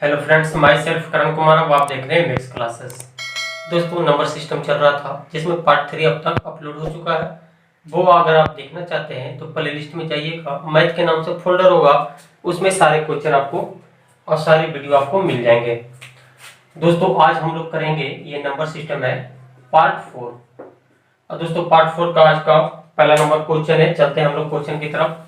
Hello friends, my self Karan Kumar. अब आप देख रहे हैं मैथ्स क्लासेस। दोस्तों, नंबर सिस्टम चल रहा था जिसमें पार्ट 3 अब तक अपलोड हो चुका है। वो अगर आप देखना चाहते हैं तो प्ले लिस्ट में जाइएगा, मैथ के नाम से फोल्डर होगा, उसमें सारे क्वेश्चन आपको और सारे वीडियो आपको मिल जाएंगे। दोस्तों, आज हम लोग करेंगे, ये नंबर सिस्टम है पार्ट 4। और दोस्तों, पार्ट 4 का आज का पहला नंबर क्वेश्चन है। चलते हैं हम लोग क्वेश्चन की तरफ।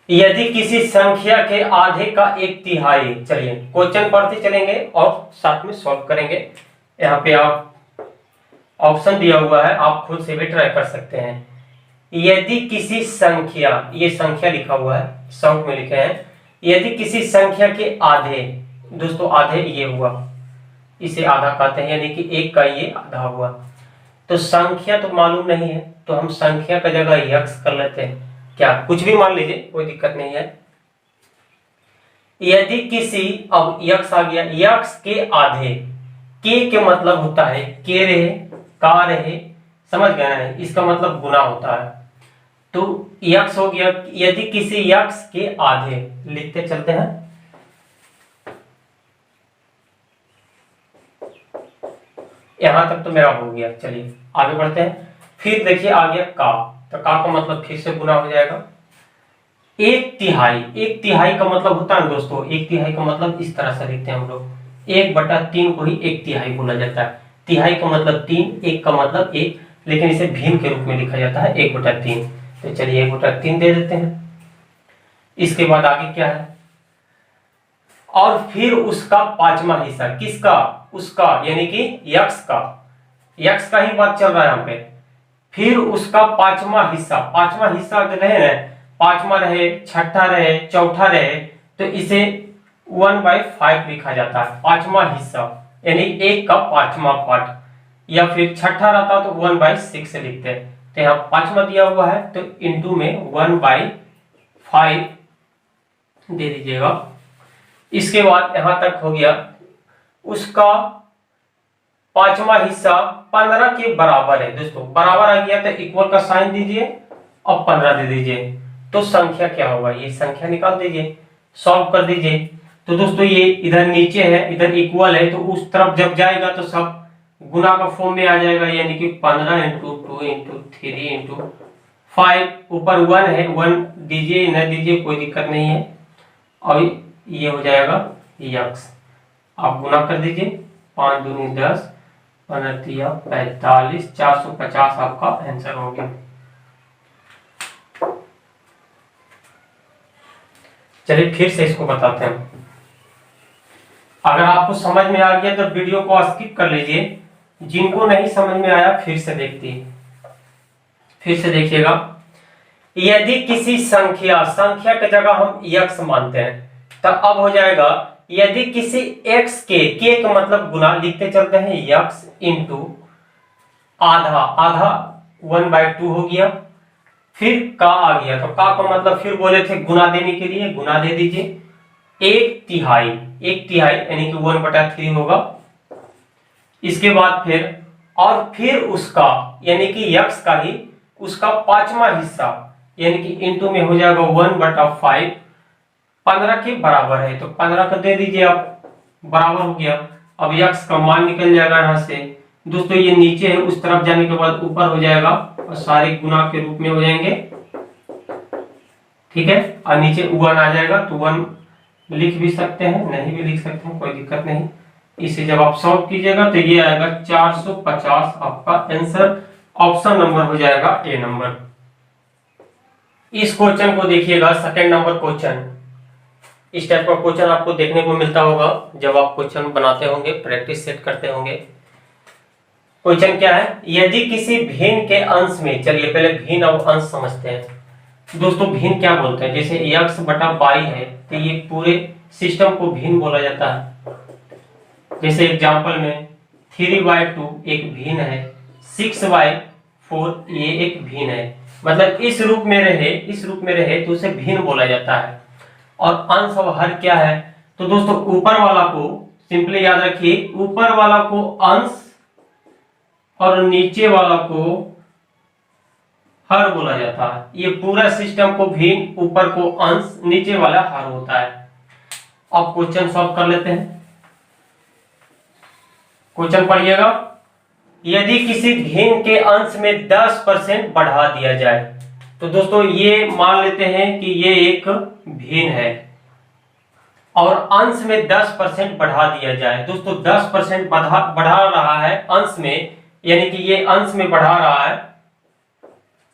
यदि किसी संख्या के आधे का एक तिहाई, चलिए क्वेश्चन पढ़ते चलेंगे और साथ में सॉल्व करेंगे। यहाँ पे आप ऑप्शन दिया हुआ है, आप खुद से भी ट्राई कर सकते हैं। यदि किसी संख्या, ये संख्या लिखा हुआ है, शॉर्ट में लिखे हैं, यदि किसी संख्या के आधे, दोस्तों आधे ये हुआ, इसे आधा कहते हैं, यानी कि एक का ये आधा हुआ। तो संख्या तो मालूम नहीं है, तो हम संख्या का जगह यक्स कर लेते हैं। क्या कुछ भी मान लीजिए, कोई दिक्कत नहीं है। यदि किसी, अब यक्स आ गया, यक्स के आधे, के मतलब होता है के रहे, का रहे, समझ गए ना, इसका मतलब गुना होता है। तो यक्स हो गया, यदि किसी यक्स के आधे, लिखते चलते हैं। यहां तक तो मेरा हो गया, चलिए आगे बढ़ते हैं। फिर देखिए आ गया का, तो का मतलब फिर से गुना हो जाएगा। एक तिहाई, एक तिहाई का मतलब होता है दोस्तों, एक तिहाई का मतलब इस तरह से लिखते हैं हम लोग, 1/3 को ही एक तिहाई बोला जाता है। तिहाई का मतलब 3, एक का मतलब 1, लेकिन इसे भिन्न के रूप में लिखा जाता है 1/3। तो चलिए 1/3 दे देते हैं। इसके बाद आगे क्या है, और फिर उसका पांचवा हिस्सा, किसका, उसका, यानी कि यक्स का, यक्स का ही बात चल रहा है यहाँ पे। फिर उसका पांचवा हिस्सा, पांचवा हिस्सा अगर रहे ना, पांचवा रहे, छठा रहे, चौथा रहे, तो इसे 1/5 लिखा जाता है, पांचवा हिस्सा, यानी एक का पांचवा पार्ट। या फिर छठा रहता तो 1/6 से लिखते हैं। तो यहाँ पांचवा दिया हुआ है, तो इंटू में 1/5 दे दीजिएगा। इसके बाद यहां तक हो गया, उसका पांचवा हिस्सा 15 के बराबर है। दोस्तों बराबर आ गया तो इक्वल का साइन दीजिए और 15 दे दीजिए, तो संख्या क्या होगा, ये संख्या निकाल दीजिए, सॉल्व कर दीजिए। तो दोस्तों ये इधर नीचे है, इधर इक्वल है, तो उस तरफ जब जाएगा तो सब गुना का फॉर्म में आ जाएगा, यानी कि 15 × 2 × 3 × 5, ऊपर 1 है, 1 दीजिए न दीजिए कोई दिक्कत नहीं है, और ये हो जाएगा यक्स। आप गुना कर दीजिए, 5 दूनी 10, 15 45, 450 आपका आंसर हो गया। चलिए फिर से इसको बताते हैं। अगर आपको समझ में आ गया तो वीडियो को स्किप कर लीजिए, जिनको नहीं समझ में आया फिर से देखिएगा। यदि किसी संख्या, संख्या की जगह हम यक्स मानते हैं, तब अब हो जाएगा, यदि किसी x के का मतलब गुना, लिखते चलते हैं यक्स इंटू आधा, आधा 1/2 हो गया। फिर का आ गया, तो का मतलब फिर बोले थे गुना देने के लिए, गुना दे दीजिए। एक तिहाई, एक तिहाई यानी कि 1/3 होगा। इसके बाद फिर, और फिर उसका, यानी कि यक्स का ही, उसका पांचवा हिस्सा, यानी कि इंटू में हो जाएगा 1/5, 15 के बराबर है, तो 15 का दे दीजिए आप, बराबर हो गया। अब यक्स का मान निकल जाएगा यहाँ से। दोस्तों ये नीचे है, उस तरफ जाने के बाद ऊपर हो जाएगा, और सारे गुना के रूप में हो जाएंगे, ठीक है। और नीचे 1 आ जाएगा, तो 1 लिख भी सकते हैं, नहीं भी लिख सकते हैं, कोई दिक्कत नहीं। इसे जब आप सॉल्व कीजिएगा तो ये आएगा 450, आपका आंसर ऑप्शन नंबर हो जाएगा ए नंबर। इस क्वेश्चन को देखिएगा, सेकंड नंबर क्वेश्चन। इस टाइप का क्वेश्चन आपको देखने को मिलता होगा जब आप क्वेश्चन बनाते होंगे, प्रैक्टिस सेट करते होंगे। क्वेश्चन क्या है, यदि किसी भिन्न के अंश में, चलिए पहले भिन्न और अंश समझते हैं। दोस्तों भिन्न क्या बोलते हैं, जैसे x/y है, तो ये पूरे सिस्टम को भिन्न बोला जाता है। जैसे एग्जांपल में 3/2 एक भिन्न है, 6/4 ये एक भिन्न है, मतलब इस रूप में रहे, इस रूप में रहे तो उसे भिन्न बोला जाता है। और अंश और हर क्या है, तो दोस्तों ऊपर वाला को सिंपली याद रखिए, ऊपर वाला को अंश और नीचे वाला को हर बोला जाता है। ये पूरा सिस्टम को भिन्न, ऊपर को अंश, नीचे वाला हर होता है। अब क्वेश्चन सॉल्व कर लेते हैं। क्वेश्चन पढ़िएगा। यदि किसी भिन्न के अंश में 10% बढ़ा दिया जाए, तो दोस्तों ये मान लेते हैं कि ये एक भिन्न है और अंश में 10% बढ़ा दिया जाए। दोस्तों 10% बढ़ा रहा है अंश में, यानी कि ये अंश में बढ़ा रहा है,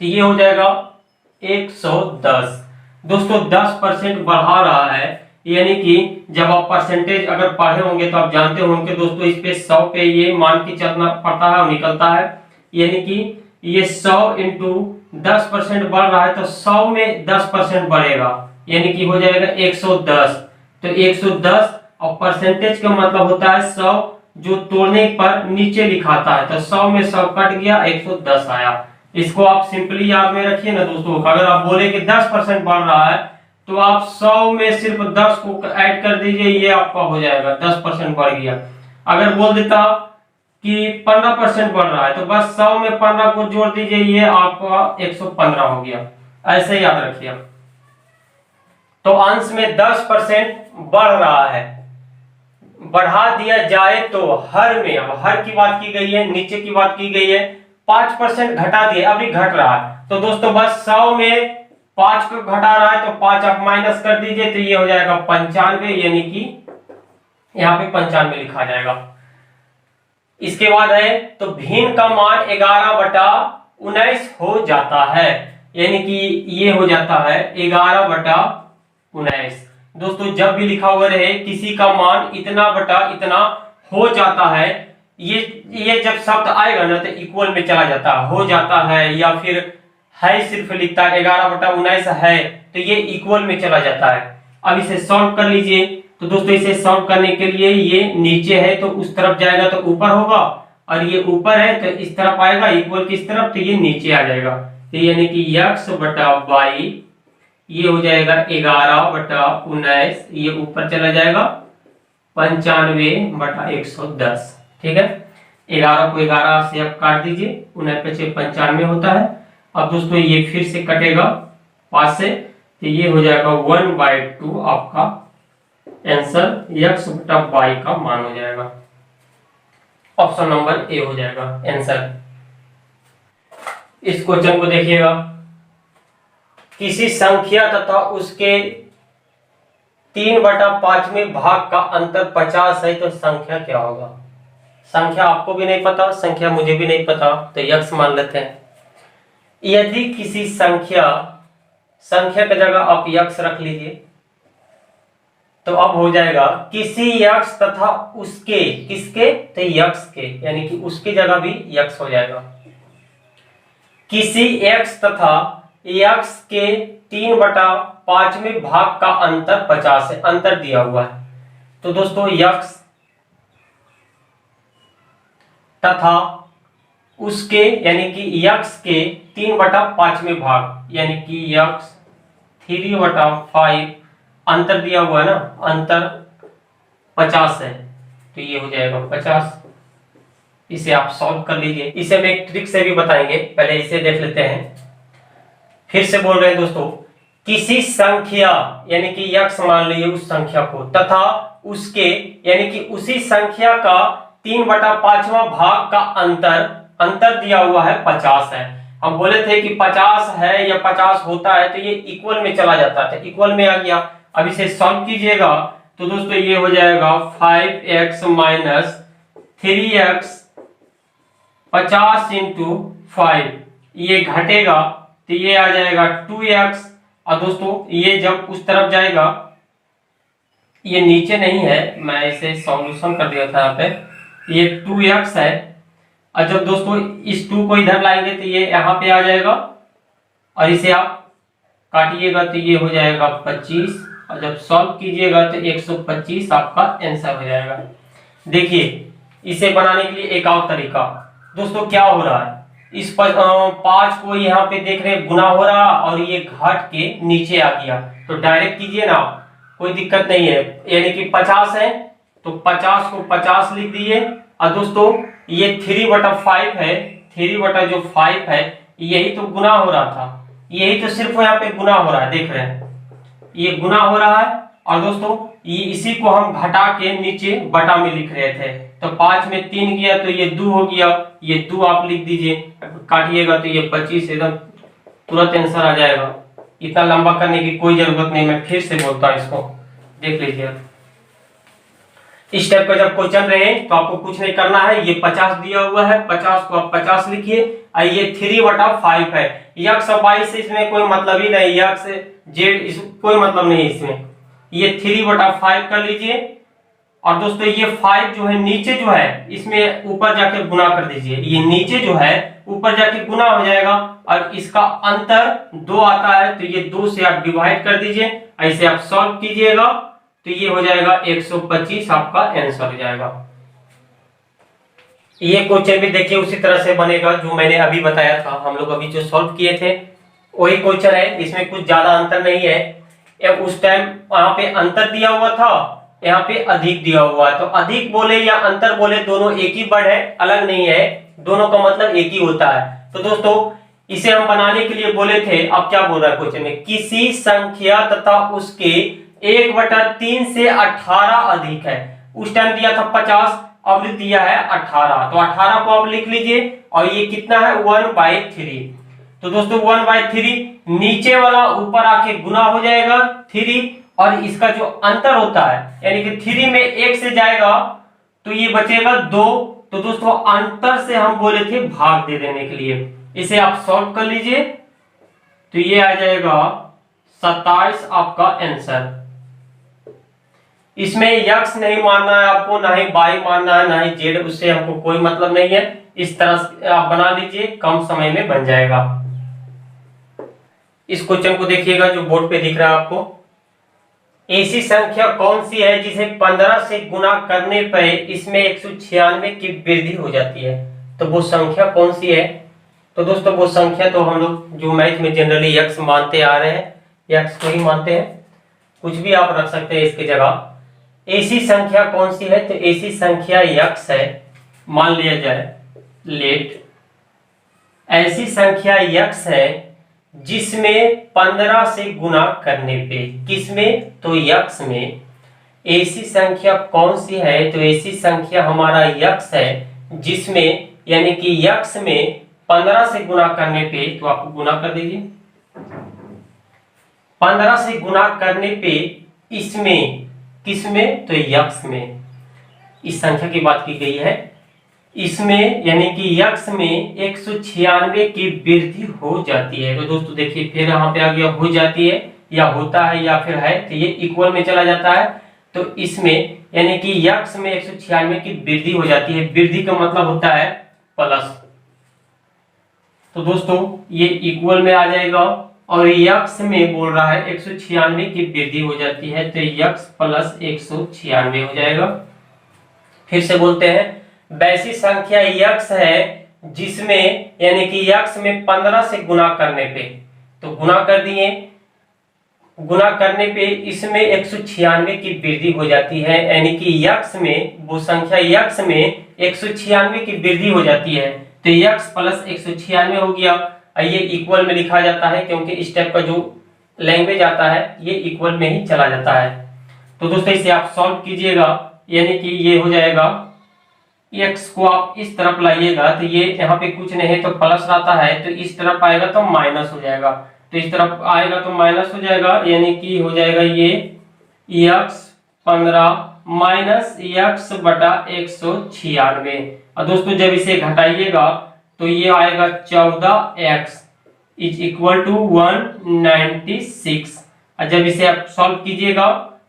तो ये हो जाएगा 110। दोस्तों 10% बढ़ा रहा है, यानी कि जब आप परसेंटेज अगर पढ़े होंगे तो आप जानते होंगे दोस्तों, इस पे 100 पे ये मान के चलना पड़ता है और निकलता है, यानी कि ये 100 इंटू 10% बढ़ रहा है तो 100 में 10% बढ़ेगा, यानी कि हो जाएगा 110। तो 110 और परसेंटेज का मतलब होता है 100 जो तोड़ने पर नीचे लिखाता है, तो 100 में 100 कट गया, 110 आया। इसको आप सिंपली याद में रखिए ना दोस्तों। अगर आप बोले कि 10% बढ़ रहा है तो आप 100 में सिर्फ 10 को ऐड कर दीजिए, ये आपका हो जाएगा 10% बढ़ गया। अगर बोल देता कि 15% बढ़ रहा है तो बस 100 में 15 को जोड़ दीजिए, ये आपका 115 हो गया। ऐसे याद रखिए। तो अंश में 10% बढ़ रहा है, बढ़ा दिया जाए तो हर में, अब हर की बात की गई है, नीचे की बात की गई है, 5% घटा दिया, अभी घट रहा है, तो दोस्तों बस 100 में 5 को घटा रहा है तो 5 आप माइनस कर दीजिए, तो ये हो जाएगा 95, यानी कि यहाँ पे 95 लिखा जाएगा। इसके बाद है तो भिन्न का मान 11/19 हो जाता है, यानी कि ये हो जाता है 11/19। दोस्तों जब भी लिखा हुआ रहे किसी का मान इतना बटा इतना हो जाता है, ये जब शब्द आएगा ना तो इक्वल में चला जाता है, हो जाता है या फिर है सिर्फ लिखता है 11/19 है तो ये इक्वल में चला जाता है। अब इसे सॉल्व कर लीजिए। तो दोस्तों इसे सॉल्व करने के लिए ये नीचे है तो उस तरफ जाएगा तो ऊपर होगा, और ये ऊपर है तो इस तरफ आएगा इक्वल की इस तरफ, तो ये नीचे आ जाएगा, तो यानी कि x/y ये हो जाएगा 11/19, ये ऊपर चला जाएगा 95/110। ठीक है, 11 को 11 से आप काट दीजिए, 95 होता है। अब दोस्तों ये फिर से कटेगा 5 से, तो ये हो जाएगा 1/2 आपका आंसर x/y का मान हो जाएगा। ऑप्शन नंबर ए हो जाएगा आंसर। इस क्वेश्चन को देखिएगा। किसी संख्या तथा उसके 3/5वें भाग का अंतर 50 है तो संख्या क्या होगा। संख्या आपको भी नहीं पता, संख्या मुझे भी नहीं पता, तो यक्स मान लेते हैं। यदि किसी संख्या की जगह आप यक्स रख लीजिए, तो अब हो जाएगा किसी यक्स तथा उसके, किसके, तो यक्स के, यानी कि उसकी जगह भी यक्स हो जाएगा। किसी एक्स तथा यक्स के 3/5वें भाग का अंतर 50 है, अंतर दिया हुआ है। तो दोस्तों यक्स तथा उसके, यानी कि यक्स के 3/5वें भाग, यानी कि यक्स 3/5 अंतर दिया हुआ है ना, अंतर 50 है, तो ये हो जाएगा 50। इसे आप सॉल्व कर लीजिए। इसे हम एक ट्रिक से भी बताएंगे, पहले इसे देख लेते हैं। फिर से बोल रहे हैं दोस्तों, किसी संख्या यानी कि यक्स मान लीजिए उस संख्या को, तथा उसके यानी कि उसी संख्या का 3/5वां भाग का अंतर दिया हुआ है 50 है। हम बोले थे कि 50 है या 50 होता है तो ये इक्वल में चला जाता है, इक्वल में आ गया। अब इसे सॉल्व कीजिएगा तो दोस्तों ये हो जाएगा 5x माइनस 3x 50 इंटू 5, ये घटेगा तो ये आ जाएगा 2x। और दोस्तों ये जब उस तरफ जाएगा, ये नीचे नहीं है, मैं इसे सॉल्यूशन कर दिया था यहाँ पे, ये 2x है। और जब दोस्तों इस 2 को इधर लाएंगे तो ये यहाँ पे आ जाएगा, और इसे आप काटिएगा तो ये हो जाएगा 25, और जब सॉल्व कीजिएगा तो 125 आपका आंसर हो जाएगा। देखिए इसे बनाने के लिए एक और तरीका। दोस्तों क्या हो रहा है, इस 5 को यहाँ पे देख रहे गुना हो रहा और ये घट के नीचे आ गया, तो डायरेक्ट कीजिए ना, कोई दिक्कत नहीं है। यानी कि 50 है तो 50 को 50 लिख दिए, और दोस्तों ये 3/5 है, 3/5 है, यही तो गुना हो रहा था, यही तो सिर्फ यहाँ पे गुना हो रहा है, देख रहे हैं ये गुना हो रहा है और दोस्तों ये इसी को हम घटा के नीचे बटा में लिख रहे थे, तो 5 में 3 गया तो ये 2 हो गया, ये 2 आप लिख दीजिए, काटिएगा तो ये 25 एकदम तुरंत आंसर आ जाएगा। इतना लंबा करने की कोई जरूरत नहीं, मैं फिर से बोलता हूँ, इसको देख लीजिए। इस टाइप का जब क्वेश्चन रहे तो आपको कुछ नहीं करना है, ये 50 दिया हुआ है, 50 को आप 50 लिखिए, और ये 3/5 है। यक्स और वाई से इसमें कोई मतलब ही नहीं, यक्स जेड कोई मतलब नहीं इसमें, ये 3/5 कर लीजिए। और दोस्तों ये 5 जो है नीचे जो है इसमें ऊपर जाके गुना कर दीजिए, ये नीचे जो है ऊपर जाके गुना हो जाएगा, और इसका अंतर 2 आता है तो ये 2 से आप डिवाइड कर दीजिए, ऐसे आप सॉल्व कीजिएगा तो ये हो जाएगा 125 आपका आंसर हो जाएगा। ये क्वेश्चन भी देखिए उसी तरह से बनेगा जो मैंने अभी बताया था, हम लोग अभी जो सॉल्व किए थे वही क्वेश्चन है, इसमें कुछ ज्यादा अंतर नहीं है। उस टाइम वहां पे अंतर दिया हुआ था, यहाँ पे अधिक दिया हुआ है, तो अधिक बोले या अंतर बोले दोनों एक ही वर्ड है, अलग नहीं है, दोनों का मतलब एक ही होता है। तो दोस्तों इसे हम बनाने के लिए बोले थे, अब क्या बोल रहा है क्वेश्चन में, किसी संख्या तथा उसके 1/3 से 18 अधिक है। उस टाइम दिया था 50, अब दिया है 18, तो 18 को आप लिख लीजिए, और ये कितना है 1/3। तो दोस्तों 1/3 नीचे वाला ऊपर आके गुना हो जाएगा 3, और इसका जो अंतर होता है यानी कि 3 में 1 से जाएगा तो ये बचेगा 2। तो दोस्तों अंतर से हम बोले थे भाग दे देने के लिए, इसे आप सॉल्व कर लीजिए तो ये आ जाएगा 27 आपका आंसर। इसमें यक्स नहीं मानना है आपको, ना ही वाई मानना है, ना ही जेड, उससे हमको कोई मतलब नहीं है। इस तरह से आप बना लीजिए, कम समय में बन जाएगा। इस क्वेश्चन को देखिएगा जो बोर्ड पे दिख रहा है आपको, ऐसी संख्या कौन सी है जिसे 15 से गुना करने पर इसमें 196 की वृद्धि हो जाती है, तो वो संख्या कौन सी है। तो दोस्तों वो संख्या तो हम लोग जो मैथ में जनरली यक्स मानते आ रहे हैं, यक्स को ही मानते हैं, कुछ भी आप रख सकते हैं इसकी जगह। ऐसी संख्या कौन सी है, तो ऐसी संख्या यक्स है, मान लिया जाए, लेट ऐसी संख्या यक्स है जिसमें 15 से गुना करने पे, किसमें, तो यक्स में। ऐसी संख्या कौन सी है, तो ऐसी संख्या हमारा यक्स है जिसमें यानी कि यक्स में 15 से गुना करने पे, तो आप गुना कर दीजिए, 15 से गुना करने पे इसमें, किसमें, तो यक्स में इस संख्या की बात की गई है, इसमें यानी कि यक्स में 196 की वृद्धि हो जाती है। तो दोस्तों देखिए फिर यहाँ पे आ गया हो जाती है, या होता है, या फिर है, तो ये इक्वल में चला जाता है। तो इसमें यानी कि यक्स में 196 की वृद्धि हो जाती है, वृद्धि का मतलब होता है प्लस। तो दोस्तों ये इक्वल में आ जाएगा, और यक्स में बोल रहा है 196 की वृद्धि हो जाती है, तो यक्स प्लस 196 हो जाएगा। फिर से बोलते हैं, वैसी संख्या यक्स है जिसमें यानी कि यक्स में 15 से गुना करने पे, तो गुना कर दिए, गुना करने पे इसमें 196 की वृद्धि हो जाती है, यानी कि यक्स में, वो संख्या यक्स में 196 की वृद्धि हो जाती है, तो यक्स प्लस 196 हो गया। ये इक्वल में लिखा जाता है क्योंकि इस टाइप का जो लैंग्वेज आता है ये इक्वल में ही चला जाता है। तो दोस्तों इसे आप सॉल्व कीजिएगा, यानी कि ये हो जाएगा, x को आप इस तरफ लाइएगा तो ये यहाँ पे कुछ नहीं है तो प्लस आता है, तो इस तरफ आएगा तो माइनस हो जाएगा, तो इस तरफ आएगा तो माइनस हो जाएगा, यानी कि हो जाएगा ये x 15 माइनस x बटा 196। और दोस्तों जब इसे घटाइएगा तो ये आएगा 14x इज इक्वल टू 196। और जब इसे आप सॉल्व कीजिएगा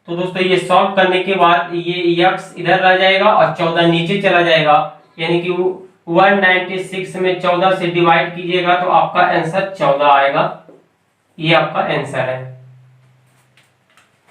तो दोस्तों ये सॉल्व करने के बाद ये x इधर रह जाएगा और 14 नीचे चला जाएगा, यानी कि 196 में 14 से डिवाइड कीजिएगा तो आपका आंसर 14 आएगा। ये आपका आंसर है।